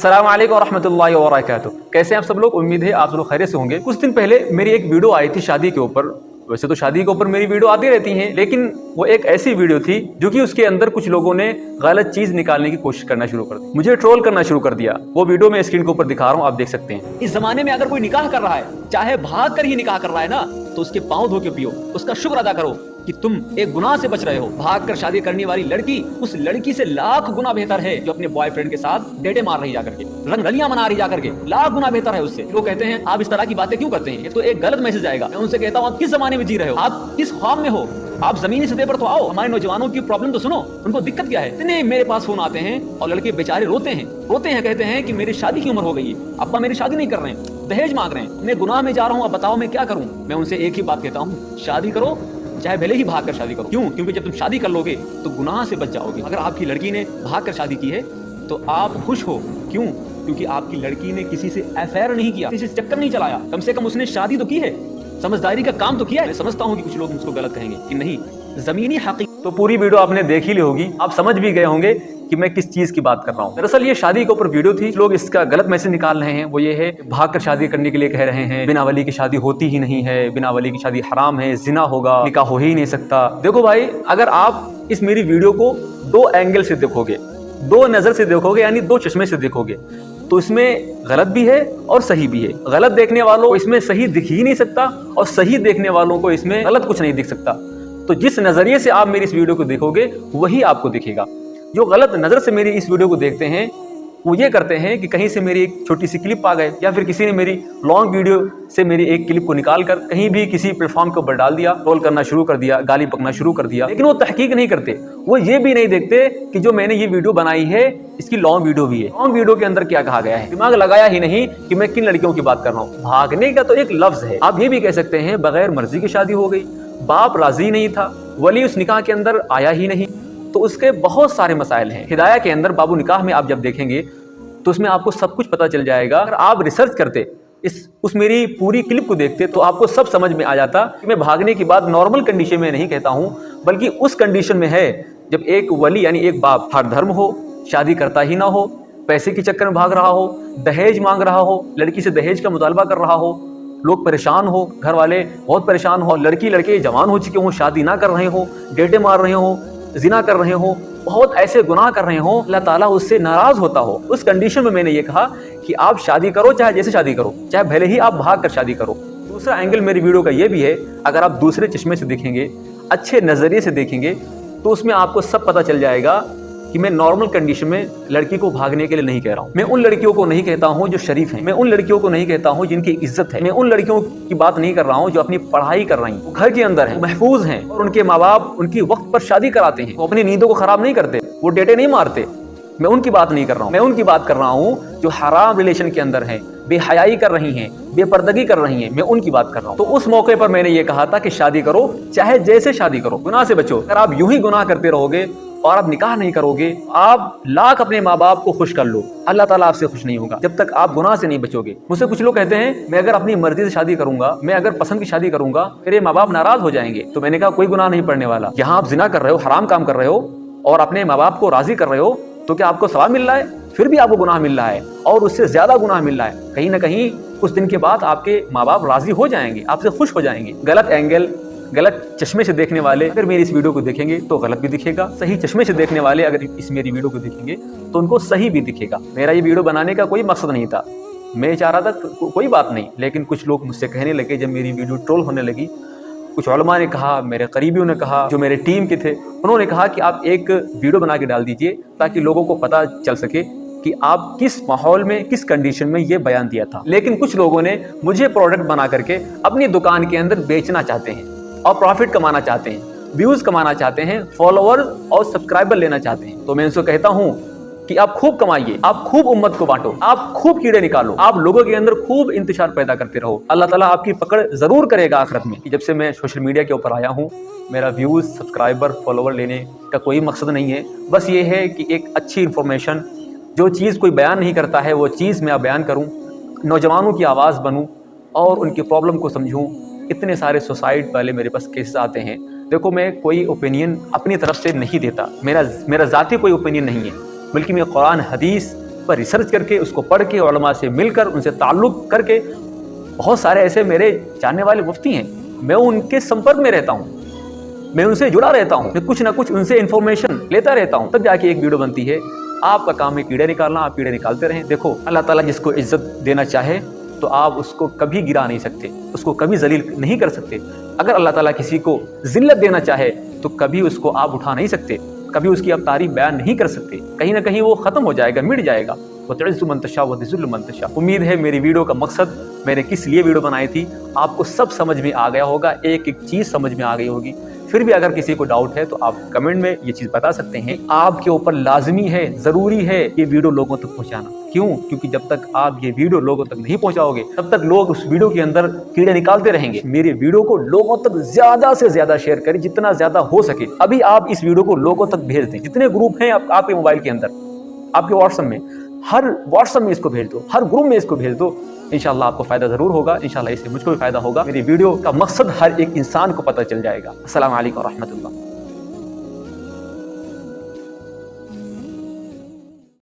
अस्सलाम वालेकुम रहमतुल्लाहि व बरकातुहू। कैसे हैं आप सब लोग? उम्मीद है आप सब लोग खैरियत से होंगे। कुछ दिन पहले मेरी एक वीडियो आई थी शादी के ऊपर। वैसे तो शादी के ऊपर मेरी वीडियो आती रहती हैं, लेकिन वो एक ऐसी वीडियो थी जो कि उसके अंदर कुछ लोगों ने गलत चीज निकालने की कोशिश करना शुरू कर दी, मुझे ट्रोल करना शुरू कर दिया। वो वीडियो मैं स्क्रीन के ऊपर दिखा रहा हूँ, आप देख सकते हैं। इस जमाने में अगर कोई निकाह कर रहा है, चाहे भाग कर ही निकाह कर रहा है ना, तो उसके पांव धो के पियो, उसका शुक्र अदा करो कि तुम एक गुनाह से बच रहे हो। भाग कर शादी करने वाली लड़की उस लड़की से लाख गुना बेहतर है जो अपने बॉयफ्रेंड के साथ डेटे मार रही जाकर के, रंगरलियां मना रही जाकर के, लाख गुना बेहतर है उससे। लोग कहते हैं आप इस तरह की बातें क्यों करते हैं, ये तो एक गलत मैसेज आएगा। मैं उनसे कहता हूँ आप किस जमाने में जी रहे हो, आप किस ख्वाब में हो, आप जमीनी सतह पर तो आओ। हमारे नौजवानों की प्रॉब्लम तो सुनो, उनको दिक्कत क्या है। इतने मेरे पास फोन आते हैं और लड़के बेचारे रोते हैं, कहते हैं कि मेरी शादी की उम्र हो गई है, अब्बा मेरी शादी नहीं कर रहे हैं, दहेज मांग रहे हैं, मैं गुनाह में जा रहा हूँ, अब बताओ मैं क्या करूँ। मैं उनसे एक ही बात कहता हूँ, शादी करो, चाहे भले ही भाग कर शादी करो। क्यों? क्योंकि जब तुम शादी कर लोगे तो गुनाह से बच जाओगे। अगर आपकी लड़की ने भाग कर शादी की है तो आप खुश हो। क्यों? क्योंकि आपकी लड़की ने किसी से अफेयर नहीं किया, किसी से चक्कर नहीं चलाया, कम से कम उसने शादी तो की है, समझदारी का काम तो किया है। मैं समझता हूँ कि कुछ लोग मुझको गलत कहेंगे कि नहीं, जमीनी हकीकत। तो पूरी वीडियो आपने देख ही ली होगी, आप समझ भी गए होंगे कि मैं किस चीज की बात कर रहा हूँ। दरअसल ये शादी के ऊपर वीडियो थी। लोग इसका गलत मैसेज निकाल रहे हैं। वो ये है, भाग कर शादी करने के लिए कह रहे हैं, बिना वली की शादी होती ही नहीं है, बिना वली की शादी हराम है, जिना होगा, निकाह हो ही नहीं सकता। देखो भाई, अगर आप इस मेरी वीडियो को दो एंगल से देखोगे, दो नजर से देखोगे, यानी दो चश्मे से देखोगे, तो इसमें गलत भी है और सही भी है। गलत देखने वालों को इसमें सही दिख ही नहीं सकता और सही देखने वालों को इसमें गलत कुछ नहीं दिख सकता। तो जिस नजरिए से आप मेरी इस वीडियो को देखोगे वही आपको दिखेगा। जो गलत नजर से मेरी इस वीडियो को देखते हैं वो ये करते हैं कि कहीं से मेरी एक छोटी सी क्लिप आ गए, या फिर किसी ने मेरी लॉन्ग वीडियो से मेरी एक क्लिप को निकाल कर कहीं भी किसी प्लेटफॉर्म के ऊपर डाल दिया, ट्रोल करना शुरू कर दिया, गाली बकना शुरू कर दिया। लेकिन वो तहकीक नहीं करते, वो ये भी नहीं देखते कि जो मैंने ये वीडियो बनाई है इसकी लॉन्ग वीडियो भी है। लॉन्ग वीडियो के अंदर क्या कहा गया है, दिमाग लगाया ही नहीं कि मैं किन लड़कियों की बात कर रहा हूँ। भागने का तो एक लफ्ज है, आप ये भी कह सकते हैं बगैर मर्जी की शादी हो गई, बाप राजी नहीं था, वली उस निकाह के अंदर आया ही नहीं, तो उसके बहुत सारे मसाइल हैं। हिदाया के अंदर बाबू निकाह में आप जब देखेंगे तो उसमें आपको सब कुछ पता चल जाएगा। अगर आप रिसर्च करते, उस मेरी पूरी क्लिप को देखते, तो आपको सब समझ में आ जाता कि मैं भागने की बात नॉर्मल कंडीशन में नहीं कहता हूँ, बल्कि उस कंडीशन में है जब एक वली यानी एक बाप हर धर्म हो, शादी करता ही ना हो, पैसे के चक्कर में भाग रहा हो, दहेज मांग रहा हो, लड़की से दहेज का मुतालबा कर रहा हो, लोग परेशान हो, घर वाले बहुत परेशान हो, लड़की लड़के जवान हो चुके हो, शादी ना कर रहे हो, डेटे मार रहे हो, जिना कर रहे हो, बहुत ऐसे गुनाह कर रहे हो, अल्लाह ताला उससे नाराज होता हो। उस कंडीशन में मैंने ये कहा कि आप शादी करो, चाहे जैसे शादी करो, चाहे भले ही आप भाग कर शादी करो। दूसरा एंगल मेरी वीडियो का ये भी है, अगर आप दूसरे चश्मे से देखेंगे, अच्छे नजरिए से देखेंगे, तो उसमें आपको सब पता चल जाएगा कि मैं नॉर्मल कंडीशन में लड़की को भागने के लिए नहीं कह रहा हूँ। मैं उन लड़कियों को नहीं कहता हूँ जो शरीफ हैं, मैं उन लड़कियों को नहीं कहता हूँ जिनकी इज्जत है, मैं उन लड़कियों की बात नहीं कर रहा हूँ जो अपनी पढ़ाई कर रही हैं, वो घर के अंदर हैं, महफूज हैं, और उनके माँ बाप उनकी वक्त पर शादी कराते हैं, वो अपनी नींदों को खराब नहीं करते, वो डेटे नहीं मारते। मैं उनकी बात नहीं कर रहा हूँ, मैं उनकी बात कर रहा हूँ जो हराम रिलेशन के अंदर हैं, बेहयाई कर रही हैं, बेपर्दगी कर रही हैं, मैं उनकी बात कर रहा हूँ। तो उस मौके पर मैंने ये कहा था कि शादी करो, चाहे जैसे शादी करो, गुनाह से बचो। अगर आप यूं ही गुनाह करते रहोगे और आप निकाह नहीं करोगे, आप लाख अपने माँ बाप को खुश कर लो, अल्लाह ताला आपसे खुश नहीं होगा जब तक आप गुनाह से नहीं बचोगे। मुझसे कुछ लोग कहते हैं मैं अगर अपनी मर्जी से शादी करूंगा, मैं अगर पसंद की शादी करूंगा, मेरे माँ बाप नाराज हो जाएंगे। तो मैंने कहा कोई गुनाह नहीं पड़ने वाला। यहाँ आप जिना कर रहे हो, हराम काम कर रहे हो और अपने माँ बाप को राजी कर रहे हो, तो क्या आपको सवाब मिल रहा है? फिर भी आपको गुनाह मिल रहा है और उससे ज्यादा गुनाह मिल रहा है। कहीं ना कहीं कुछ दिन के बाद आपके माँ बाप राजी हो जाएंगे, आपसे खुश हो जाएंगे। गलत एंगल, गलत चश्मे से देखने वाले अगर मेरी इस वीडियो को देखेंगे तो गलत भी दिखेगा, सही चश्मे से देखने वाले अगर इस मेरी वीडियो को देखेंगे तो उनको सही भी दिखेगा। मेरा ये वीडियो बनाने का कोई मकसद नहीं था, मैं चाह रहा था कोई बात नहीं, लेकिन कुछ लोग मुझसे कहने लगे, जब मेरी वीडियो ट्रोल होने लगी, कुछ उलमा ने कहा, मेरे करीबियों ने कहा, जो मेरे टीम के थे, उन्होंने कहा कि आप एक वीडियो बना के डाल दीजिए ताकि लोगों को पता चल सके कि आप किस माहौल में, किस कंडीशन में ये बयान दिया था। लेकिन कुछ लोगों ने मुझे प्रोडक्ट बना करके अपनी दुकान के अंदर बेचना चाहते हैं और प्रॉफिट कमाना चाहते हैं, व्यूज कमाना चाहते हैं, फॉलोअर और सब्सक्राइबर लेना चाहते हैं। तो मैं इनसे कहता हूं कि आप खूब कमाइए, आप खूब उम्मत को बांटो, आप खूब कीड़े निकालो, आप लोगों के अंदर खूब इंतशार पैदा करते रहो। अल्लाह ताला आपकी पकड़ जरूर करेगा आखिरत में। जब से मैं सोशल मीडिया के ऊपर आया हूं, मेरा व्यूज, सब्सक्राइबर, फॉलोअर लेने का कोई मकसद नहीं है। बस ये है कि एक अच्छी इंफॉर्मेशन, जो चीज़ कोई बयान नहीं करता है वो चीज़ मैं बयान करूं, नौजवानों की आवाज़ बनूं और उनकी प्रॉब्लम को समझूं। इतने सारे सुसाइड वाले मेरे पास केसेस आते हैं। देखो, मैं कोई ओपिनियन अपनी तरफ से नहीं देता, मेरा ज़ाती कोई ओपिनियन नहीं है, बल्कि मैं कुरान हदीस पर रिसर्च करके, उसको पढ़ के, उलमा से मिलकर, उनसे ताल्लुक़ करके, बहुत सारे ऐसे मेरे जानने वाले मुफ्ती हैं, मैं उनके संपर्क में रहता हूँ, मैं उनसे जुड़ा रहता हूँ, मैं कुछ ना कुछ उनसे इन्फॉर्मेशन लेता रहता हूँ, तब जाके एक वीडियो बनती है। आपका काम है कीड़े निकालना, आप कीड़े निकालते रहें। देखो, अल्लाह ताला जिसको इज्जत देना चाहे तो आप उसको कभी गिरा नहीं सकते, उसको कभी जलील नहीं कर सकते। अगर अल्लाह ताला किसी को जिल्लत देना चाहे तो कभी उसको आप उठा नहीं सकते, कभी उसकी आप तारीफ बयान नहीं कर सकते। कहीं ना कहीं वो खत्म हो जाएगा, मिट जाएगा। वतुइज़्ज़ु मन तशा वतुज़िल्लु मन तशा। उम्मीद है मेरी वीडियो का मकसद, मैंने किस लिए वीडियो बनाई थी, आपको सब समझ में आ गया होगा, एक एक चीज़ समझ में आ गई होगी। फिर भी अगर किसी को डाउट है तो आप कमेंट में ये चीज़ बता सकते हैं। आपके ऊपर लाजमी है, ज़रूरी है ये वीडियो लोगों तक पहुंचाना। क्यों? क्योंकि जब तक आप ये वीडियो लोगों तक नहीं पहुंचाओगे तब तक लोग उस वीडियो के अंदर कीड़े निकालते रहेंगे। मेरे वीडियो को लोगों तक ज़्यादा से ज़्यादा शेयर करें, जितना ज़्यादा हो सके। अभी आप इस वीडियो को लोगों तक भेज दें, जितने ग्रुप हैं आपके मोबाइल के अंदर, आपके व्हाट्सएप में, हर व्हाट्सएप में इसको भेज दो, हर ग्रुप में इसको भेज दो। इंशाल्लाह आपको फ़ायदा ज़रूर होगा, इंशाल्लाह इससे मुझको भी फ़ायदा होगा। मेरी वीडियो का मकसद हर एक इंसान को पता चल जाएगा। अस्सलाम वालेकुम व रहमतुल्लाह।